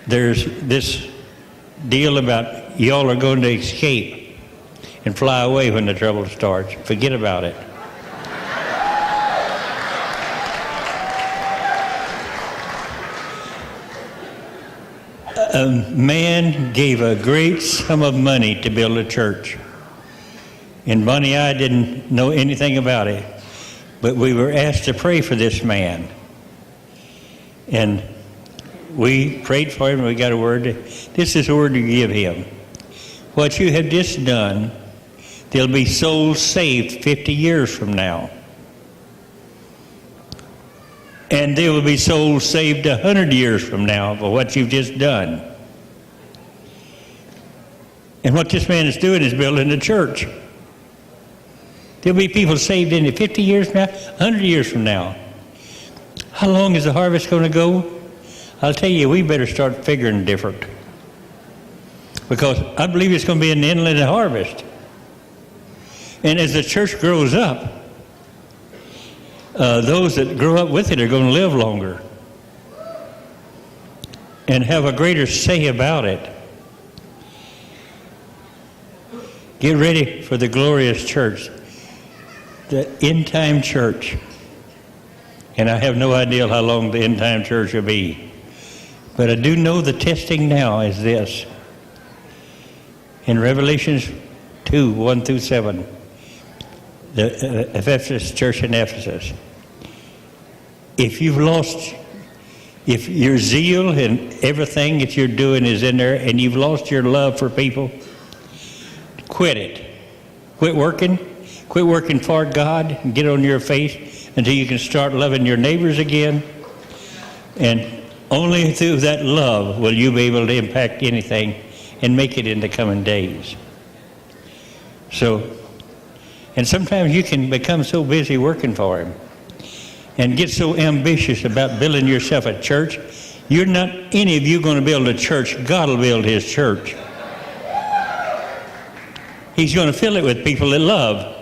there's this deal about y'all are going to escape and fly away when the trouble starts. Forget about it. A man gave a great sum of money to build a church. And Bonnie and I didn't know anything about it, but we were asked to pray for this man. And we prayed for him, and we got a word. This is a word to give him. What you have just done, there'll be souls saved 50 years from now. And there will be souls saved 100 years from now for what you've just done. And what this man is doing is building a church. There'll be people saved in it 50 years from now, 100 years from now. How long is the harvest going to go? I'll tell you, we better start figuring different. Because I believe it's going to be an endless harvest. And as the church grows up, those that grow up with it are going to live longer and have a greater say about it. Get ready for the glorious church, the end-time church. And I have no idea how long the end-time church will be. But I do know the testing now is this. In Revelation 2, 1 through 7, the Ephesus church in Ephesus, if your zeal and everything that you're doing is in there and you've lost your love for people, quit it. Quit working for God, and get on your face until you can start loving your neighbors again. And only through that love will you be able to impact anything and make it in the coming days. So, and sometimes you can become so busy working for Him and get so ambitious about building yourself a church. You're not any of you going to build a church. God will build His church. He's going to fill it with people that love.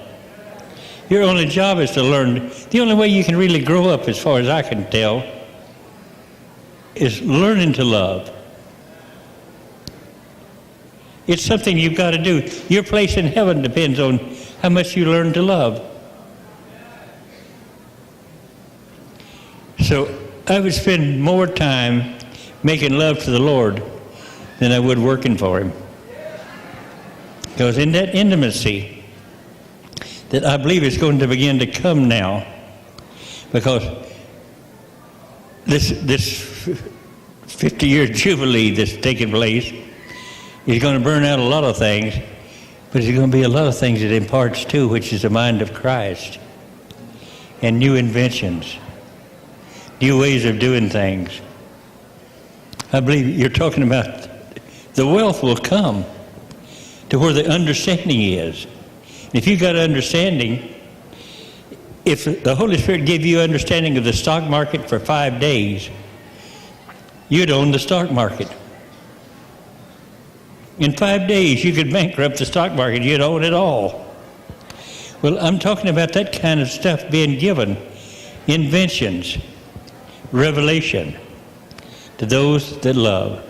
Your only job is to learn. The only way you can really grow up, as far as I can tell, is learning to love. It's something you've got to do. Your place in heaven depends on how much you learn to love. So I would spend more time making love to the Lord than I would working for Him. Because in that intimacy that I believe is going to begin to come now, because this 50-year jubilee that's taking place is going to burn out a lot of things, but there's going to be a lot of things it imparts too, which is the mind of Christ and new inventions, new ways of doing things. I believe you're talking about the wealth will come to where the understanding is. If you got understanding, if the Holy Spirit gave you understanding of the stock market for 5 days, you'd own the stock market. In 5 days, you could bankrupt the stock market. You'd own it all. Well, I'm talking about that kind of stuff being given, inventions, revelation, to those that love.